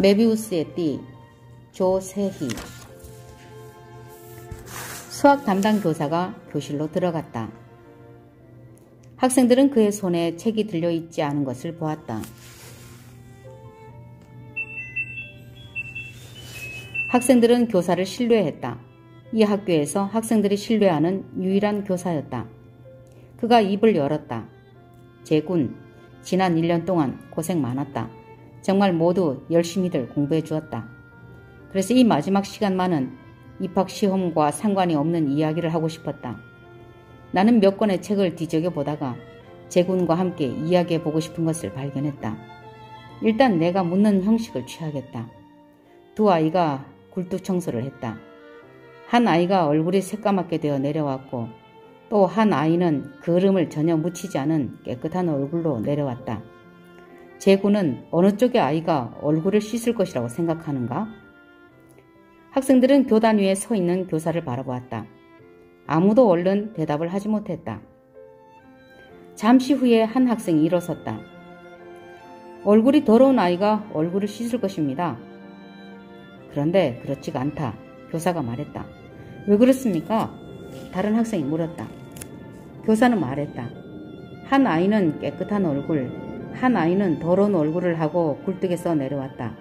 메비우스의 띠 조세희. 수학 담당 교사가 교실로 들어갔다. 학생들은 그의 손에 책이 들려있지 않은 것을 보았다. 학생들은 교사를 신뢰했다. 이 학교에서 학생들이 신뢰하는 유일한 교사였다. 그가 입을 열었다. 재군, 지난 1년 동안 고생 많았다. 정말 모두 열심히들 공부해 주었다. 그래서 이 마지막 시간만은 입학시험과 상관이 없는 이야기를 하고 싶었다. 나는 몇 권의 책을 뒤적여 보다가 재군과 함께 이야기해 보고 싶은 것을 발견했다. 일단 내가 묻는 형식을 취하겠다. 두 아이가 굴뚝 청소를 했다. 한 아이가 얼굴이 새까맣게 되어 내려왔고 또 한 아이는 그름을 전혀 묻히지 않은 깨끗한 얼굴로 내려왔다. 재군은 어느 쪽의 아이가 얼굴을 씻을 것이라고 생각하는가? 학생들은 교단 위에 서 있는 교사를 바라보았다. 아무도 얼른 대답을 하지 못했다. 잠시 후에 한 학생이 일어섰다. 얼굴이 더러운 아이가 얼굴을 씻을 것입니다. 그런데 그렇지가 않다. 교사가 말했다. 왜 그렇습니까? 다른 학생이 물었다. 교사는 말했다. 한 아이는 깨끗한 얼굴, 한 아이는 더러운 얼굴을 하고 굴뚝에서 내려왔다.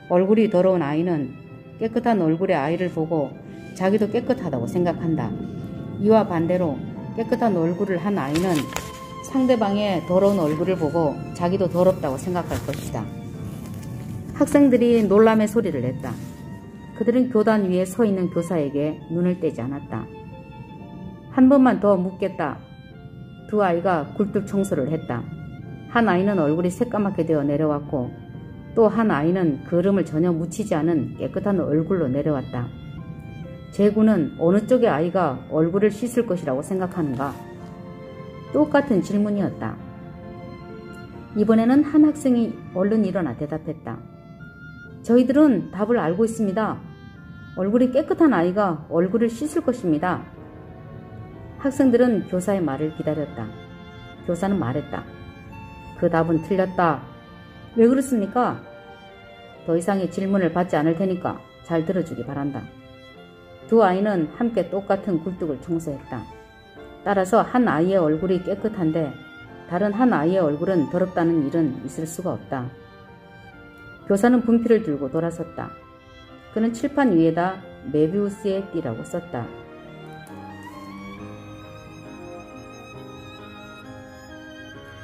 얼굴이 더러운 아이는 깨끗한 얼굴의 아이를 보고 자기도 깨끗하다고 생각한다. 이와 반대로 깨끗한 얼굴을 한 아이는 상대방의 더러운 얼굴을 보고 자기도 더럽다고 생각할 것이다. 학생들이 놀람의 소리를 냈다. 그들은 교단 위에 서 있는 교사에게 눈을 떼지 않았다. 한 번만 더 묻겠다. 두 아이가 굴뚝 청소를 했다. 한 아이는 얼굴이 새까맣게 되어 내려왔고 또 한 아이는 그름을 전혀 묻히지 않은 깨끗한 얼굴로 내려왔다. 재군은 어느 쪽의 아이가 얼굴을 씻을 것이라고 생각하는가? 똑같은 질문이었다. 이번에는 한 학생이 얼른 일어나 대답했다. 저희들은 답을 알고 있습니다. 얼굴이 깨끗한 아이가 얼굴을 씻을 것입니다. 학생들은 교사의 말을 기다렸다. 교사는 말했다. 그 답은 틀렸다. 왜 그렇습니까? 더 이상의 질문을 받지 않을 테니까 잘 들어주기 바란다. 두 아이는 함께 똑같은 굴뚝을 청소했다. 따라서 한 아이의 얼굴이 깨끗한데 다른 한 아이의 얼굴은 더럽다는 일은 있을 수가 없다. 교사는 분필을 들고 돌아섰다. 그는 칠판 위에다 메비우스의 띠라고 썼다.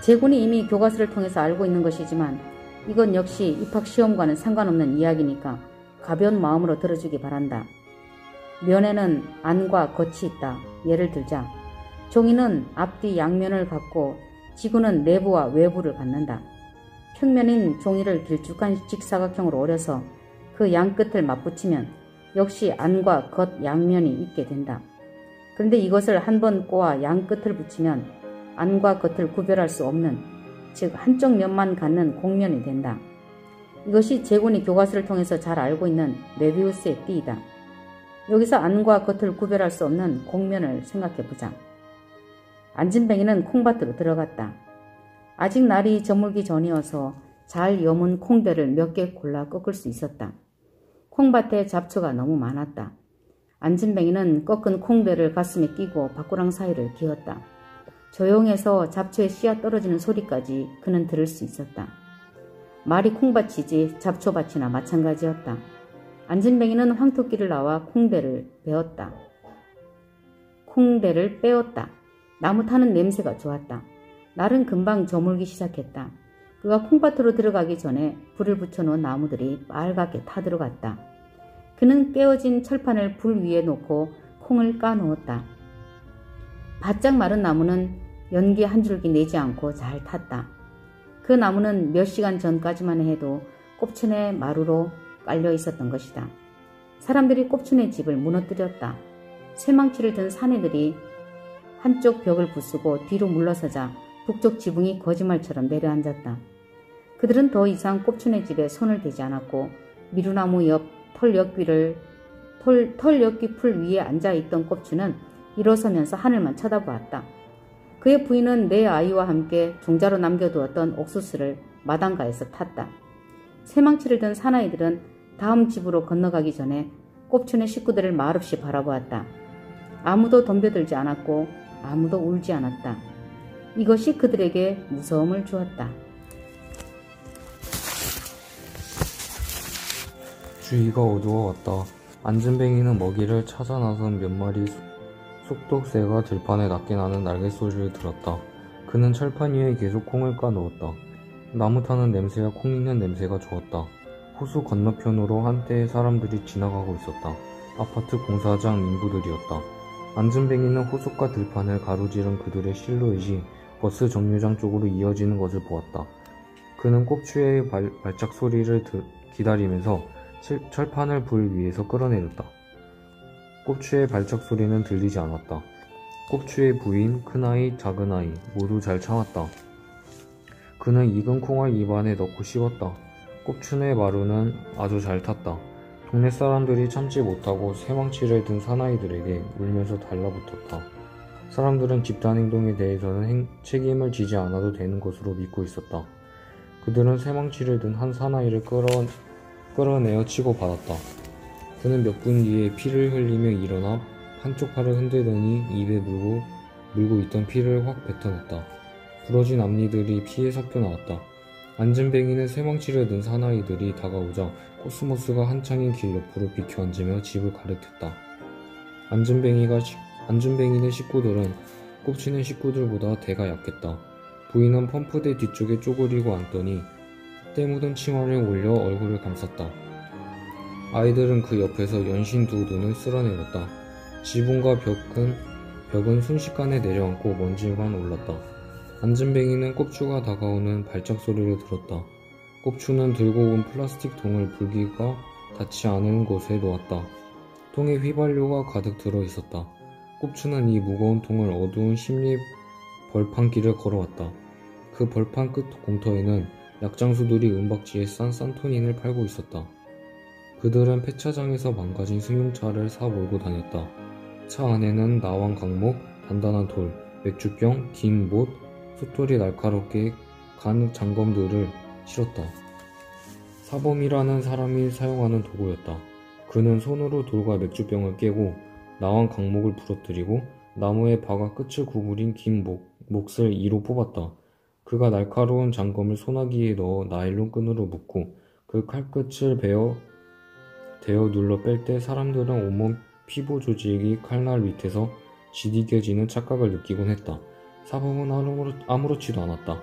재군이 이미 교과서를 통해서 알고 있는 것이지만 이건 역시 입학시험과는 상관없는 이야기니까 가벼운 마음으로 들어주기 바란다. 면에는 안과 겉이 있다. 예를 들자 종이는 앞뒤 양면을 갖고 지구는 내부와 외부를 갖는다. 평면인 종이를 길쭉한 직사각형으로 오려서 그 양끝을 맞붙이면 역시 안과 겉 양면이 있게 된다. 그런데 이것을 한 번 꼬아 양끝을 붙이면 안과 겉을 구별할 수 없는, 즉 한쪽 면만 갖는 곡면이 된다. 이것이 재군이 교과서를 통해서 잘 알고 있는 메비우스의 띠이다. 여기서 안과 겉을 구별할 수 없는 곡면을 생각해보자. 안진뱅이는 콩밭으로 들어갔다. 아직 날이 저물기 전이어서 잘 여문 콩대를 몇 개 골라 꺾을 수 있었다. 콩밭에 잡초가 너무 많았다. 안진뱅이는 꺾은 콩대를 가슴에 끼고 바꾸랑 사이를 기었다. 조용해서 잡초에 씨앗 떨어지는 소리까지 그는 들을 수 있었다. 말이 콩밭이지 잡초밭이나 마찬가지였다. 안진뱅이는 황토끼를 나와 콩대를 빼었다. 나무 타는 냄새가 좋았다. 날은 금방 저물기 시작했다. 그가 콩밭으로 들어가기 전에 불을 붙여놓은 나무들이 빨갛게 타들어갔다. 그는 깨어진 철판을 불 위에 놓고 콩을 까놓았다. 바짝 마른 나무는 연기 한 줄기 내지 않고 잘 탔다. 그 나무는 몇 시간 전까지만 해도 꼽춘의 마루로 깔려 있었던 것이다. 사람들이 꼽춘의 집을 무너뜨렸다. 쇠망치를 든 사내들이 한쪽 벽을 부수고 뒤로 물러서자 북쪽 지붕이 거짓말처럼 내려앉았다. 그들은 더 이상 꼽춘의 집에 손을 대지 않았고 미루나무 옆 털엿귀 풀 위에 앉아있던 꼽춘은 일어서면서 하늘만 쳐다보았다. 그의 부인은 네 아이와 함께 종자로 남겨두었던 옥수수를 마당가에서 탔다. 새망치를 든 사나이들은 다음 집으로 건너가기 전에 꼽춘의 식구들을 말없이 바라보았다. 아무도 덤벼들지 않았고 아무도 울지 않았다. 이것이 그들에게 무서움을 주었다. 주위가 어두워왔다. 안진뱅이는 먹이를 찾아 나선 몇 마리 속독새가 들판에 낮게 나는 날갯소리를 들었다. 그는 철판 위에 계속 콩을 까놓았다. 나무 타는 냄새와 콩 익는 냄새가 좋았다. 호수 건너편으로 한때의 사람들이 지나가고 있었다. 아파트 공사장 인부들이었다. 안진뱅이는 호숫가 들판을 가로지른 그들의 실루엣이 버스 정류장 쪽으로 이어지는 것을 보았다. 그는 꼽추의 발작 소리를 기다리면서 철판을 불 위에서 끌어내렸다. 꼽추의 발작 소리는 들리지 않았다. 꼽추의 부인, 큰아이, 작은아이 모두 잘 참았다. 그는 익은 콩을 입안에 넣고 씹었다. 꼽추네 마루는 아주 잘 탔다. 동네 사람들이 참지 못하고 새망치를 든 사나이들에게 울면서 달라붙었다. 사람들은 집단 행동에 대해서는 책임을 지지 않아도 되는 것으로 믿고 있었다. 그들은 새망치를 든 한 사나이를 끌어내어 치고받았다. 그는 몇 분 뒤에 피를 흘리며 일어나 한쪽 팔을 흔들더니 입에 물고 있던 피를 확 뱉어냈다. 부러진 앞니들이 피에 섞여 나왔다. 안진뱅이는 새망치를 든 사나이들이 다가오자 코스모스가 한창인 길 옆으로 비켜 앉으며 집을 가리켰다. 안진뱅이네 식구들은 꼽치는 식구들보다 대가 약했다. 부인은 펌프대 뒤쪽에 쪼그리고 앉더니 때 묻은 치마를 올려 얼굴을 감쌌다. 아이들은 그 옆에서 연신 두 눈을 쓸어내렸다. 지붕과 벽은 순식간에 내려앉고 먼지만 올랐다. 안진뱅이는 꼽추가 다가오는 발작 소리를 들었다. 꼽추는 들고 온 플라스틱 통을 불기가 닿지 않은 곳에 놓았다. 통에 휘발유가 가득 들어 있었다. 꼽추는 이 무거운 통을 어두운 심리 벌판길을 걸어왔다. 그 벌판 끝 공터에는 약장수들이 은박지에 싼 산토닌을 팔고 있었다. 그들은 폐차장에서 망가진 승용차를 사 몰고 다녔다. 차 안에는 나왕 강목, 단단한 돌, 맥주병, 긴 못, 솥돌이 날카롭게 간 장검들을 실었다. 사범이라는 사람이 사용하는 도구였다. 그는 손으로 돌과 맥주병을 깨고 나왕 강목을 부러뜨리고 나무에 박아 끝을 구부린 긴 몫을 이로 뽑았다. 그가 날카로운 장검을 소나기에 넣어 나일론 끈으로 묶고 그 칼끝을 대어 눌러 뺄 때 사람들은 온몸 피부 조직이 칼날 밑에서 지디겨지는 착각을 느끼곤 했다. 사범은 아무렇지도 않았다.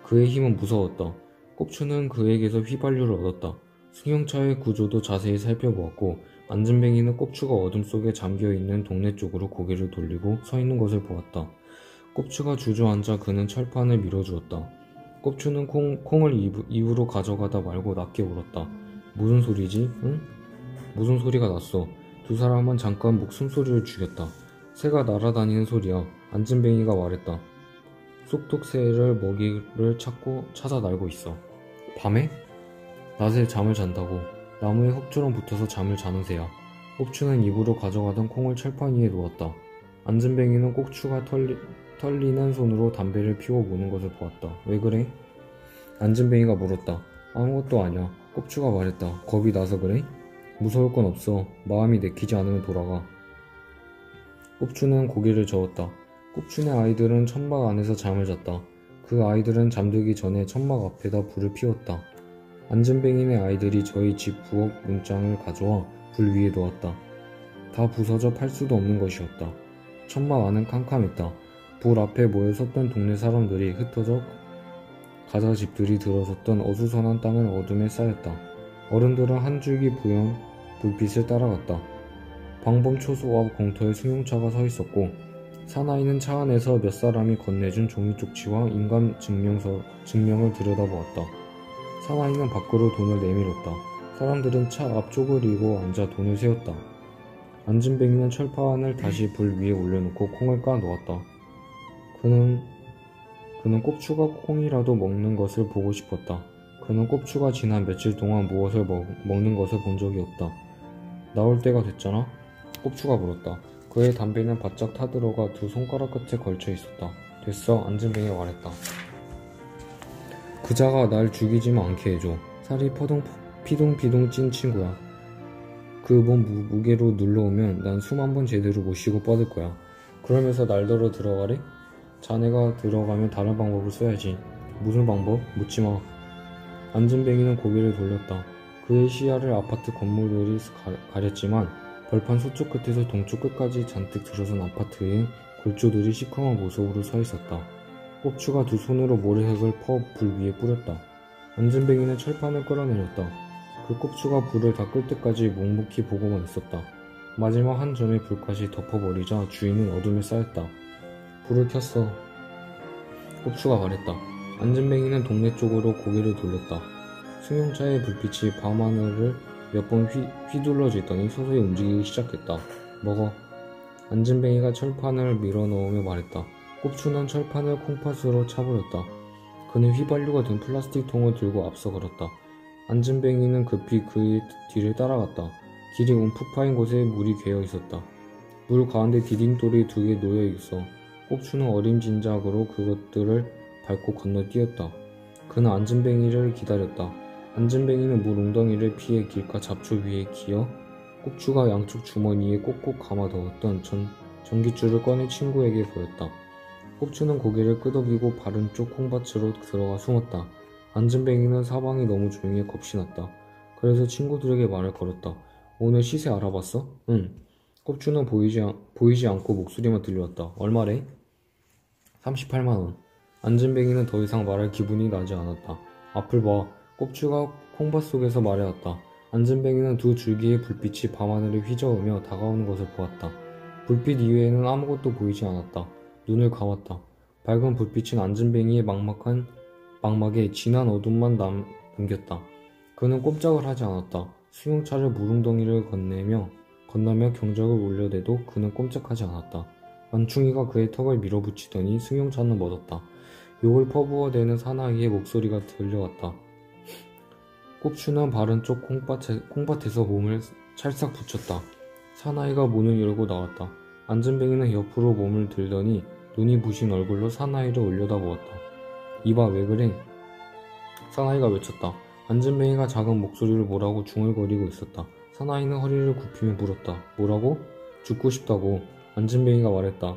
그의 힘은 무서웠다. 꼽추는 그에게서 휘발유를 얻었다. 승용차의 구조도 자세히 살펴보았고 안진뱅이는 꼽추가 어둠 속에 잠겨있는 동네 쪽으로 고개를 돌리고 서 있는 것을 보았다. 꼽추가 주저앉아 그는 철판을 밀어주었다. 꼽추는 콩을 입으로 가져가다 말고 낮게 울었다. 무슨 소리지? 응? 무슨 소리가 났어. 두 사람은 잠깐 목숨소리를 죽였다. 새가 날아다니는 소리야. 안진뱅이가 말했다. 쏙독새를 먹이를 찾아 날고 있어. 밤에? 낮에 잠을 잔다고. 나무에 흙처럼 붙어서 잠을 자는 새야. 꼽추는 입으로 가져가던 콩을 철판 위에 놓았다. 안진뱅이는 꼽추가 털리는 손으로 담배를 피워보는 것을 보았다. 왜 그래? 안진뱅이가 물었다. 아무것도 아니야. 꼽추가 말했다. 겁이 나서 그래? 무서울 건 없어. 마음이 내키지 않으면 돌아가. 꼽추는 고개를 저었다. 꼽추네 아이들은 천막 안에서 잠을 잤다. 그 아이들은 잠들기 전에 천막 앞에다 불을 피웠다. 안진뱅이네 아이들이 저희 집 부엌 문장을 가져와 불 위에 놓았다. 다 부서져 팔 수도 없는 것이었다. 천막 안은 캄캄했다. 불 앞에 모여 섰던 동네 사람들이 흩어져 가자 집들이 들어섰던 어수선한 땅을 어둠에 쌓였다. 어른들은 한 줄기 부연 불빛을 따라갔다. 방범초소 앞 공터에 승용차가 서 있었고 사나이는 차 안에서 몇 사람이 건네준 종이 쪽지와 인감 증명을 들여다보았다. 사나이는 밖으로 돈을 내밀었다. 사람들은 차 앞쪽을 이고 앉아 돈을 세웠다. 안진뱅이는 철판을 다시 불 위에 올려놓고 콩을 까 놓았다. 그는 꼽추가 콩이라도 먹는 것을 보고 싶었다. 그는 꼽추가 지난 며칠 동안 무엇을 먹는 것을 본 적이 없다. 나올 때가 됐잖아? 꼽추가 물었다. 그의 담배는 바짝 타들어가 두 손가락 끝에 걸쳐 있었다. 됐어, 안진뱅이가 말했다. 그자가 날 죽이지만 않게 해줘. 살이 피동피동 찐 친구야. 그 몸 무게로 눌러오면 난 숨 한 번 제대로 못 쉬고 뻗을 거야. 그러면서 날더러 들어가래? 자네가 들어가면 다른 방법을 써야지. 무슨 방법? 묻지마. 안진뱅이는 고개를 돌렸다. 그의 시야를 아파트 건물들이 가렸지만 벌판 서쪽 끝에서 동쪽 끝까지 잔뜩 들어선 아파트의 골조들이 시커먼 모습으로 서 있었다. 꼽추가 두 손으로 모래흙을 퍼 불 위에 뿌렸다. 안진뱅이는 철판을 끌어내렸다. 그 꼽추가 불을 다 끌 때까지 묵묵히 보고만 있었다. 마지막 한 점의 불꽃이 덮어버리자 주인은 어둠에 쌓였다. 불을 켰어. 꼽추가 말했다. 안진뱅이는 동네 쪽으로 고개를 돌렸다. 승용차의 불빛이 밤하늘을 몇 번 휘둘러지더니 서서히 움직이기 시작했다. 먹어. 안진뱅이가 철판을 밀어넣으며 말했다. 꼽추는 철판을 콩팥으로 차버렸다. 그는 휘발유가 든 플라스틱 통을 들고 앞서 걸었다. 안진뱅이는 급히 그의 뒤를 따라갔다. 길이 움푹 파인 곳에 물이 괴어 있었다. 물 가운데 디딤돌이 2개 놓여 있어. 꼽추는 어림짐작으로 그것들을 밟고 건너뛰었다. 그는 안진뱅이를 기다렸다. 안진뱅이는 물 웅덩이를 피해 길가 잡초 위에 기어 꼽추가 양쪽 주머니에 꼭꼭 감아넣었던 전깃줄을 꺼내 친구에게 보였다. 꼽추는 고개를 끄덕이고 바른 쪽 콩밭으로 들어가 숨었다. 안진뱅이는 사방이 너무 조용해 겁이 났다. 그래서 친구들에게 말을 걸었다. 오늘 시세 알아봤어? 응. 꼽추는 보이지 않고 목소리만 들려왔다. 얼마래? 38만원. 안진뱅이는 더 이상 말할 기분이 나지 않았다. 앞을 봐. 꼽추가 콩밭 속에서 말해왔다. 안진뱅이는 두 줄기의 불빛이 밤하늘에 휘저으며 다가오는 것을 보았다. 불빛 이외에는 아무것도 보이지 않았다. 눈을 감았다. 밝은 불빛은 안진뱅이의 망막에 진한 어둠만 남겼다. 그는 꼼짝을 하지 않았다. 승용차를 물웅덩이를 건너며 경적을 울려대도 그는 꼼짝하지 않았다. 만충이가 그의 턱을 밀어붙이더니 승용차는 멎었다. 욕을 퍼부어대는 사나이의 목소리가 들려왔다. 꼽추는 바른 쪽 콩밭에서 몸을 찰싹 붙였다. 사나이가 문을 열고 나왔다. 안진뱅이는 옆으로 몸을 들더니 눈이 부신 얼굴로 사나이를 올려다보았다. 이봐 왜 그래? 사나이가 외쳤다. 안진뱅이가 작은 목소리로 뭐라고 중얼거리고 있었다. 사나이는 허리를 굽히며 물었다. 뭐라고? 죽고 싶다고. 안진뱅이가 말했다.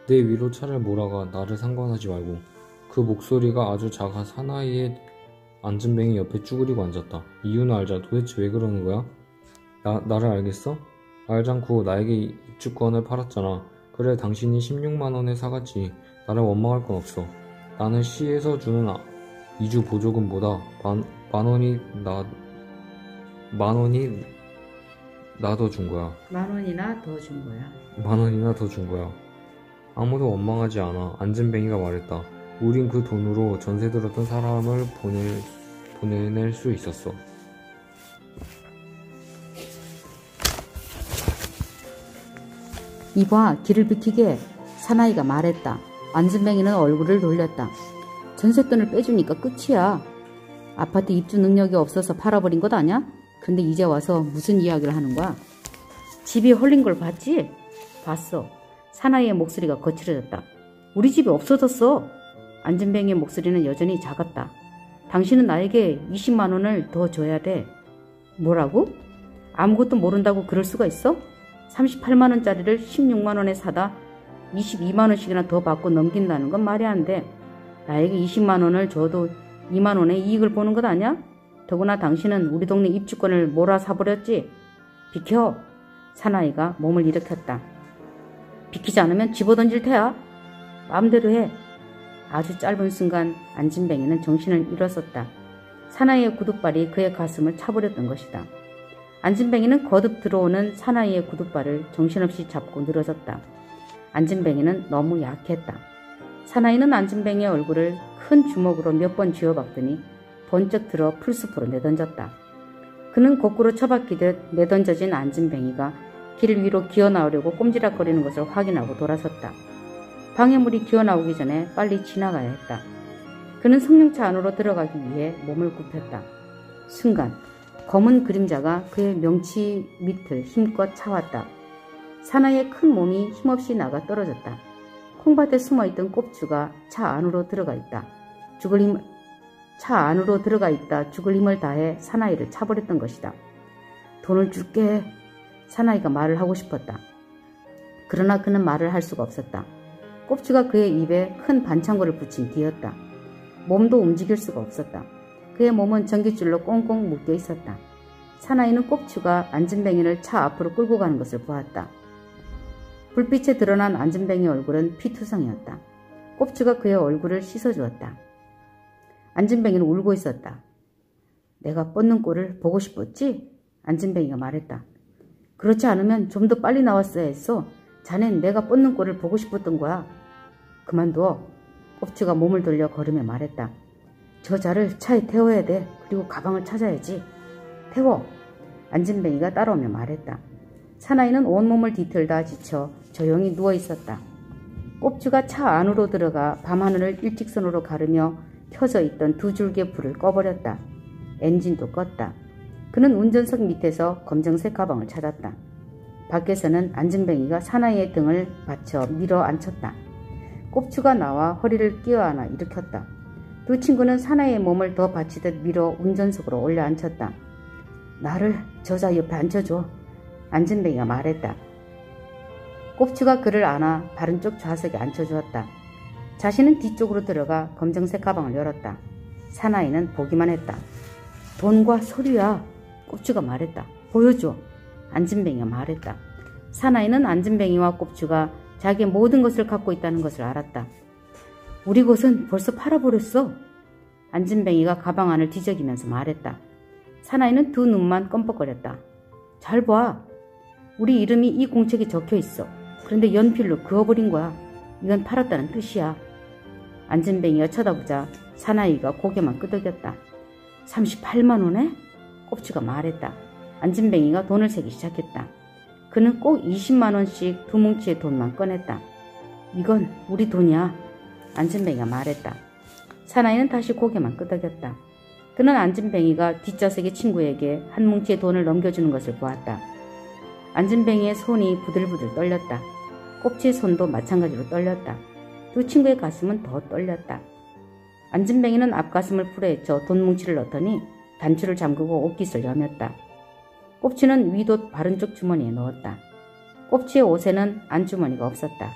내 위로 차를 몰아가. 나를 상관하지 말고. 그 목소리가 아주 작아 사나이의 안진뱅이 옆에 쭈그리고 앉았다. 이유는 알자. 도대체 왜 그러는 거야? 나를 알겠어? 알잖고 나에게 입주권을 팔았잖아. 그래 당신이 16만원에 사갔지. 나를 원망할 건 없어. 나는 시에서 주는 이주 보조금보다 만원이 나 더 준 거야. 만원이나 더 준 거야. 만원이나 더 준 거야. 아무도 원망하지 않아. 안진뱅이가 말했다. 우린 그 돈으로 전세 들었던 사람을 보내낼 수 있었어. 이봐 길을 비키게. 사나이가 말했다. 안진뱅이는 얼굴을 돌렸다. 전셋돈을 빼주니까 끝이야. 아파트 입주 능력이 없어서 팔아버린 것 아냐? 근데 이제 와서 무슨 이야기를 하는 거야? 집이 헐린 걸 봤지? 봤어. 사나이의 목소리가 거칠어졌다. 우리 집이 없어졌어. 안진뱅이의 목소리는 여전히 작았다. 당신은 나에게 20만원을 더 줘야 돼. 뭐라고? 아무것도 모른다고 그럴 수가 있어? 38만원짜리를 16만원에 사다 22만원씩이나 더 받고 넘긴다는 건 말이 안 돼. 나에게 20만원을 줘도 2만원의 이익을 보는 것 아냐? 더구나 당신은 우리 동네 입주권을 몰아 사버렸지? 비켜! 사나이가 몸을 일으켰다. 비키지 않으면 집어던질 테야. 마음대로 해. 아주 짧은 순간 안진뱅이는 정신을 잃었었다. 사나이의 구둣발이 그의 가슴을 차버렸던 것이다. 안진뱅이는 거듭 들어오는 사나이의 구둣발을 정신없이 잡고 늘어졌다. 안진뱅이는 너무 약했다. 사나이는 안진뱅이의 얼굴을 큰 주먹으로 몇 번 쥐어박더니 번쩍 들어 풀숲으로 내던졌다. 그는 거꾸로 처박히듯 내던져진 안진뱅이가 길 위로 기어나오려고 꼼지락거리는 것을 확인하고 돌아섰다. 방해물이 기어나오기 전에 빨리 지나가야 했다. 그는 승용차 안으로 들어가기 위해 몸을 굽혔다. 순간 검은 그림자가 그의 명치 밑을 힘껏 차왔다. 사나이의 큰 몸이 힘없이 나가 떨어졌다. 콩밭에 숨어있던 꼽추가 차 안으로 들어가 있다. 차 안으로 들어가 있다 죽을 힘을 다해 사나이를 차버렸던 것이다. 돈을 줄게. 사나이가 말을 하고 싶었다. 그러나 그는 말을 할 수가 없었다. 꼽주가 그의 입에 큰 반창고를 붙인 뒤였다. 몸도 움직일 수가 없었다. 그의 몸은 전깃줄로 꽁꽁 묶여 있었다. 사나이는 꼽주가 안진뱅이를 차 앞으로 끌고 가는 것을 보았다. 불빛에 드러난 안진뱅이 얼굴은 피투성이었다. 꼽주가 그의 얼굴을 씻어주었다. 안진뱅이는 울고 있었다. 내가 뻗는 꼴을 보고 싶었지? 안진뱅이가 말했다. 그렇지 않으면 좀 더 빨리 나왔어야 했어. 자넨 내가 뻗는 꼴을 보고 싶었던 거야. 그만둬. 꼽주가 몸을 돌려 걸으며 말했다. 저자를 차에 태워야 돼. 그리고 가방을 찾아야지. 태워. 안진뱅이가 따라오며 말했다. 사나이는 온몸을 뒤틀다 지쳐 조용히 누워있었다. 꼽주가 차 안으로 들어가 밤하늘을 일직선으로 가르며 켜져 있던 두 줄기의 불을 꺼버렸다. 엔진도 껐다. 그는 운전석 밑에서 검정색 가방을 찾았다. 밖에서는 안진뱅이가 사나이의 등을 받쳐 밀어 앉혔다. 꼽주가 나와 허리를 끼어안아 일으켰다. 두 친구는 사나이의 몸을 더 받치듯 밀어 운전석으로 올려 앉혔다. 나를 저자 옆에 앉혀줘. 안진뱅이가 말했다. 꼽주가 그를 안아 바른 쪽 좌석에 앉혀주었다. 자신은 뒤쪽으로 들어가 검정색 가방을 열었다. 사나이는 보기만 했다. 돈과 서류야. 꼽주가 말했다. 보여줘. 안진뱅이가 말했다. 사나이는 안진뱅이와 꼽주가 자기의 모든 것을 갖고 있다는 것을 알았다. 우리 것은 벌써 팔아버렸어. 안진뱅이가 가방 안을 뒤적이면서 말했다. 사나이는 두 눈만 껌뻑거렸다. 잘 봐. 우리 이름이 이 공책에 적혀 있어. 그런데 연필로 그어버린 거야. 이건 팔았다는 뜻이야. 안진뱅이가 쳐다보자 사나이가 고개만 끄덕였다. 38만 원에? 꼽주가 말했다. 안진뱅이가 돈을 세기 시작했다. 그는 꼭 20만 원씩 두 뭉치의 돈만 꺼냈다. 이건 우리 돈이야. 안진뱅이가 말했다. 사나이는 다시 고개만 끄덕였다. 그는 안진뱅이가 뒷좌석의 친구에게 한 뭉치의 돈을 넘겨주는 것을 보았다. 안진뱅이의 손이 부들부들 떨렸다. 꼽주의 손도 마찬가지로 떨렸다. 두 친구의 가슴은 더 떨렸다. 안진뱅이는 앞가슴을 풀어헤쳐 돈 뭉치를 넣더니 단추를 잠그고 옷깃을 여몄다. 꼽주는 윗옷 바른쪽 주머니에 넣었다. 꼽주의 옷에는 안주머니가 없었다.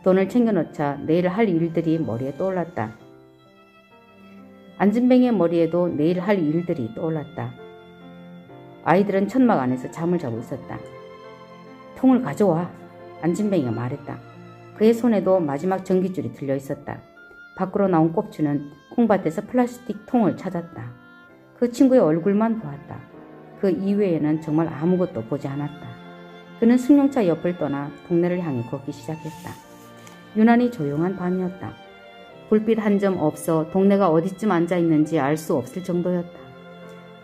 돈을 챙겨 넣자 내일 할 일들이 머리에 떠올랐다. 안진뱅이의 머리에도 내일 할 일들이 떠올랐다. 아이들은 천막 안에서 잠을 자고 있었다. 통을 가져와. 안진뱅이가 말했다. 그의 손에도 마지막 전깃줄이 들려 있었다. 밖으로 나온 꼽주는 콩밭에서 플라스틱 통을 찾았다. 그 친구의 얼굴만 보았다. 그 이외에는 정말 아무것도 보지 않았다. 그는 승용차 옆을 떠나 동네를 향해 걷기 시작했다. 유난히 조용한 밤이었다. 불빛 한 점 없어 동네가 어디쯤 앉아있는지 알 수 없을 정도였다.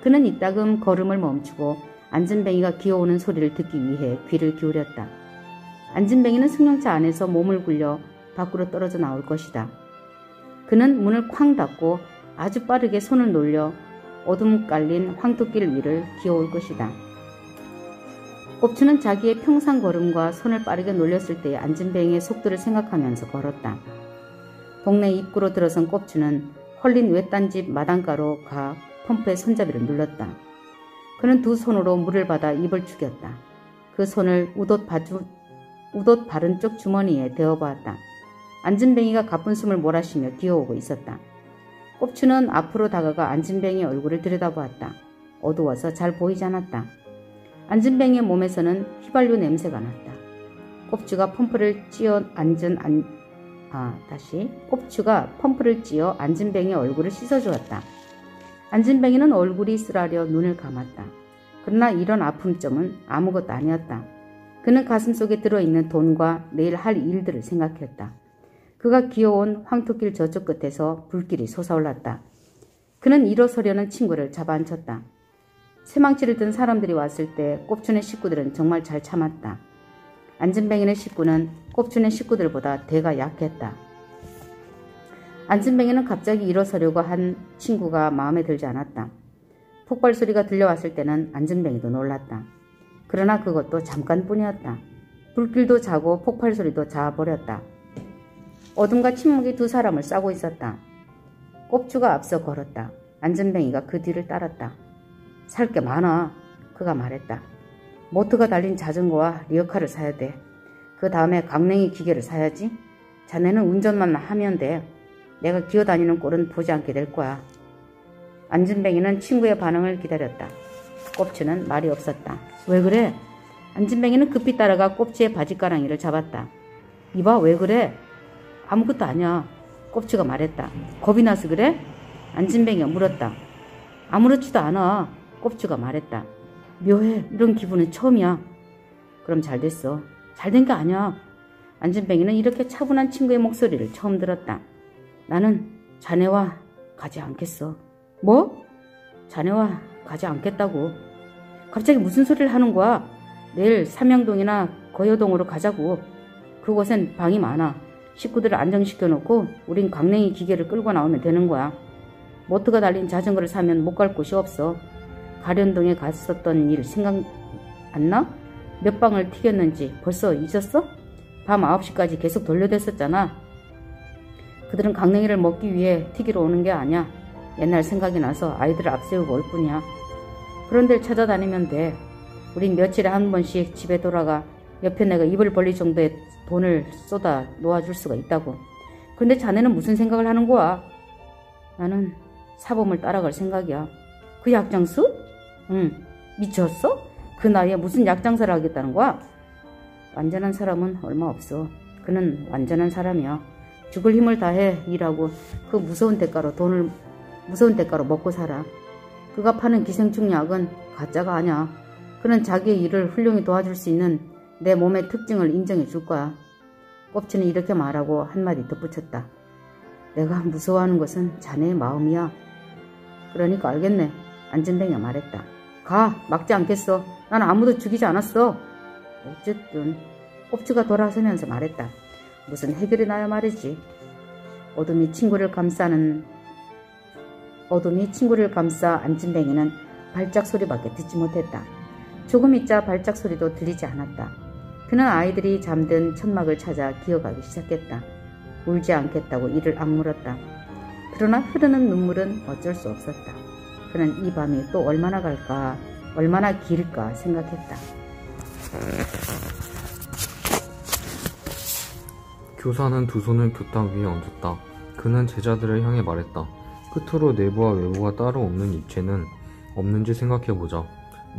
그는 이따금 걸음을 멈추고 안진뱅이가 기어오는 소리를 듣기 위해 귀를 기울였다. 안진뱅이는 승용차 안에서 몸을 굴려 밖으로 떨어져 나올 것이다. 그는 문을 쾅 닫고 아주 빠르게 손을 놀려 어둠 깔린 황토길 위를 기어올 것이다. 꼽주는 자기의 평상 걸음과 손을 빠르게 놀렸을 때의 안진뱅이의 속도를 생각하면서 걸었다. 동네 입구로 들어선 꼽주는 헐린 외딴집 마당가로 가 펌프의 손잡이를 눌렀다. 그는 두 손으로 물을 받아 입을 죽였다. 그 손을 웃옷 바른 쪽 주머니에 대어보았다. 안진뱅이가 가쁜 숨을 몰아쉬며 기어오고 있었다. 꼽주는 앞으로 다가가 안진뱅이의 얼굴을 들여다보았다. 어두워서 잘 보이지 않았다. 안진뱅이의 몸에서는 휘발유 냄새가 났다. 꼽주가 펌프를 찧어 안진뱅이의 얼굴을 씻어주었다. 안진뱅이는 얼굴이 쓰라려 눈을 감았다. 그러나 이런 아픔점은 아무것도 아니었다. 그는 가슴속에 들어있는 돈과 내일 할 일들을 생각했다. 그가 기어온 황토길 저쪽 끝에서 불길이 솟아올랐다. 그는 일어서려는 친구를 잡아앉혔다. 쇠망치를 든 사람들이 왔을 때 꼽주네 식구들은 정말 잘 참았다. 안진뱅이네 식구는 꼽주네 식구들보다 대가 약했다. 안진뱅이는 갑자기 일어서려고 한 친구가 마음에 들지 않았다. 폭발 소리가 들려왔을 때는 안진뱅이도 놀랐다. 그러나 그것도 잠깐뿐이었다. 불길도 자고 폭발 소리도 자아버렸다. 어둠과 침묵이 두 사람을 싸고 있었다. 꼽주가 앞서 걸었다. 안전뱅이가 그 뒤를 따랐다. 살 게 많아. 그가 말했다. 모터가 달린 자전거와 리어카를 사야 돼. 그 다음에 강냉이 기계를 사야지. 자네는 운전만 하면 돼. 내가 기어다니는 꼴은 보지 않게 될 거야. 안전뱅이는 친구의 반응을 기다렸다. 꼽주는 말이 없었다. 왜 그래? 안전뱅이는 급히 따라가 꼽주의 바지가랑이를 잡았다. 이봐, 왜 그래? 아무것도 아니야. 꼽주가 말했다. 겁이 나서 그래? 안전뱅이가 물었다. 아무렇지도 않아. 꼽주가 말했다. 묘해. 이런 기분은 처음이야. 그럼 잘 됐어. 잘된 게 아니야. 안전뱅이는 이렇게 차분한 친구의 목소리를 처음 들었다. 나는 자네와 가지 않겠어. 뭐? 자네와 가지 않겠다고. 갑자기 무슨 소리를 하는 거야? 내일 삼양동이나 거여동으로 가자고. 그곳엔 방이 많아. 식구들을 안정시켜놓고 우린 강냉이 기계를 끌고 나오면 되는 거야. 모터가 달린 자전거를 사면 못 갈 곳이 없어. 가련동에 갔었던 일 생각 안 나? 몇 방을 튀겼는지 벌써 잊었어? 밤 9시까지 계속 돌려댔었잖아. 그들은 강냉이를 먹기 위해 튀기러 오는 게 아니야. 옛날 생각이 나서 아이들을 앞세우고 올 뿐이야. 그런 데를 찾아다니면 돼. 우린 며칠에 한 번씩 집에 돌아가 옆에 내가 입을 벌릴 정도의 돈을 쏟아 놓아줄 수가 있다고. 근데 자네는 무슨 생각을 하는 거야? 나는 사범을 따라갈 생각이야. 그 약장수? 응. 미쳤어? 그 나이에 무슨 약장사를 하겠다는 거야? 완전한 사람은 얼마 없어. 그는 완전한 사람이야. 죽을 힘을 다해 일하고 그 무서운 대가로 먹고 살아. 그가 파는 기생충 약은 가짜가 아니야. 그는 자기의 일을 훌륭히 도와줄 수 있는 내 몸의 특징을 인정해 줄 거야. 꼽치는 이렇게 말하고 한마디 덧붙였다. 내가 무서워하는 것은 자네의 마음이야. 그러니까 알겠네. 안전뱅이가 말했다. 가. 막지 않겠어. 난 아무도 죽이지 않았어. 어쨌든 꼽주가 돌아서면서 말했다. 무슨 해결이 나야 말이지. 어둠이 친구를 감싸 안전뱅이는 발작 소리밖에 듣지 못했다. 조금 있자 발작 소리도 들리지 않았다. 그는 아이들이 잠든 천막을 찾아 기어가기 시작했다. 울지 않겠다고 이를 악물었다. 그러나 흐르는 눈물은 어쩔 수 없었다. 그는 이 밤이 또 얼마나 갈까, 얼마나 길까 생각했다. 교사는 두 손을 교탁 위에 얹었다. 그는 제자들을 향해 말했다. 끝으로 내부와 외부가 따로 없는 입체는 없는지 생각해보자.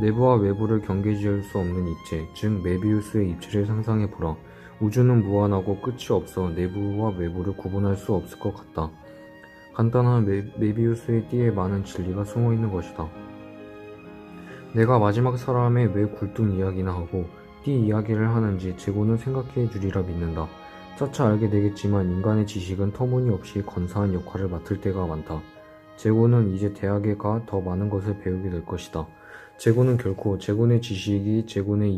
내부와 외부를 경계지을 수 없는 입체, 즉 메비우스의 입체를 상상해보라. 우주는 무한하고 끝이 없어 내부와 외부를 구분할 수 없을 것 같다. 간단한 메비우스의 띠에 많은 진리가 숨어있는 것이다. 내가 마지막 사람의 왜 굴뚝 이야기나 하고 띠 이야기를 하는지 재고는 생각해 주리라 믿는다. 차차 알게 되겠지만 인간의 지식은 터무니없이 건사한 역할을 맡을 때가 많다. 재고는 이제 대학에 가 더 많은 것을 배우게 될 것이다. 재고는 결코 재고의 지식이 재고의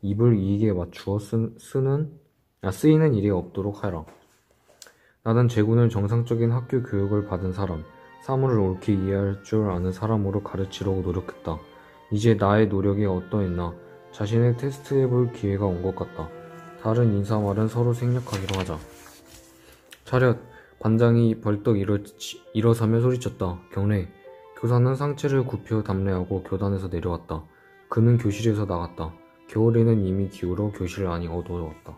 입을 이익에 맞추어 쓰이는 일이 없도록 하라. 나는 재고를 정상적인 학교 교육을 받은 사람, 사물을 옳게 이해할 줄 아는 사람으로 가르치려고 노력했다. 이제 나의 노력이 어떠했나 자신을 테스트해볼 기회가 온 것 같다. 다른 인사말은 서로 생략하기로 하자. 차렷! 반장이 벌떡 일어서며 소리쳤다. 경례! 교사는 상체를 굽혀 담례하고 교단에서 내려왔다. 그는 교실에서 나갔다. 겨울에는 이미 기울어 교실 안이 어두웠다.